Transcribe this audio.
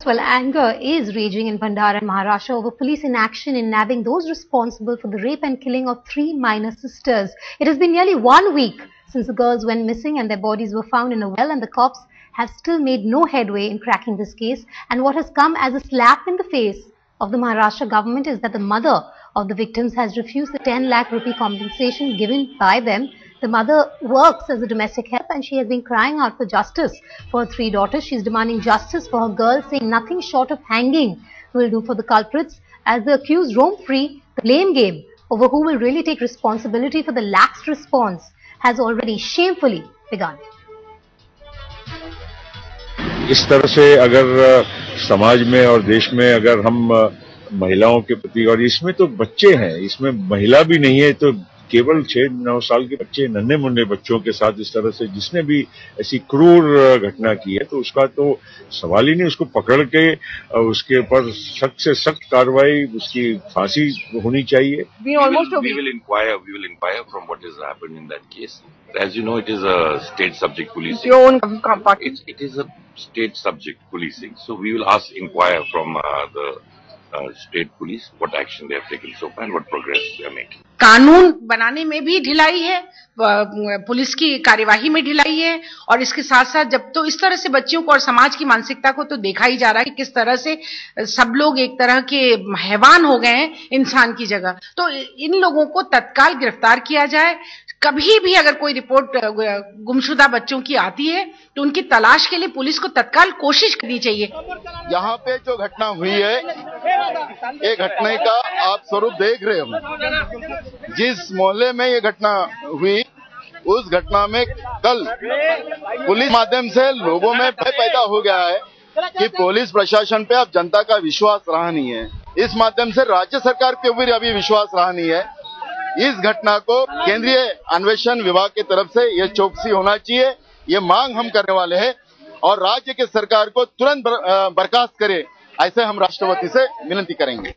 Well, anger is raging in Bhandara and Maharashtra over police inaction in nabbing those responsible for the rape and killing of 3 minor sisters. It has been nearly 1 week since the girls went missing and their bodies were found in a well, and the cops have still made no headway in cracking this case. And what has come as a slap in the face of the Maharashtra government is that the mother of the victims has refused the 10 lakh rupee compensation given by them. The mother works as a domestic help and she has been crying out for justice for her 3 daughters. She is demanding justice for her girls, saying nothing short of hanging will do for the culprits. As the accused roam free, the blame game over who will really take responsibility for the lax response has already shamefully begun. इस तरह से अगर समाज में और देश में अगर हम महिलाओं के प्रति, और इसमें तो बच्चे हैं, इसमें महिला भी नहीं है, तो केवल 6-9 साल के बच्चे, नन्हे मुन्ने बच्चों के साथ इस तरह से जिसने भी ऐसी क्रूर घटना की है, तो उसका तो सवाल ही नहीं। उसको पकड़ के उसके ऊपर सख्त से सख्त कार्रवाई, उसकी फांसी होनी चाहिए। We will inquire from what has happened in that case. As you know, it is a state subject policing. It is a state subject policing. So we will inquire from the state police what action they have taken so far and what progress they are making. कानून बनाने में भी ढिलाई है, police की कार्यवाही में ढिलाई है, और इसके साथ साथ जब तो इस तरह से बच्चियों को और समाज की मानसिकता को तो देखा ही जा रहा है कि किस तरह से सब लोग एक तरह के हैवान हो गए हैं इंसान की जगह। तो इन लोगों को तत्काल गिरफ्तार किया जाए। कभी भी अगर कोई रिपोर्ट गुमशुदा बच्चों की आती है तो उनकी तलाश के लिए पुलिस को तत्काल कोशिश करनी चाहिए। यहाँ पे जो घटना हुई है, ये घटना का आप स्वरूप देख रहे हो। जिस मोहल्ले में ये घटना हुई, उस घटना में कल पुलिस माध्यम से लोगों में भय पैदा हो गया है कि पुलिस प्रशासन पे अब जनता का विश्वास रहा नहीं है। इस माध्यम से राज्य सरकार पे भी अभी विश्वास रहा नहीं है। इस घटना को केंद्रीय अन्वेषण विभाग की तरफ से ये चौकसी होना चाहिए, ये मांग हम करने वाले हैं, और राज्य के सरकार को तुरंत बर्खास्त करे, ऐसे हम राष्ट्रपति से विनती करेंगे।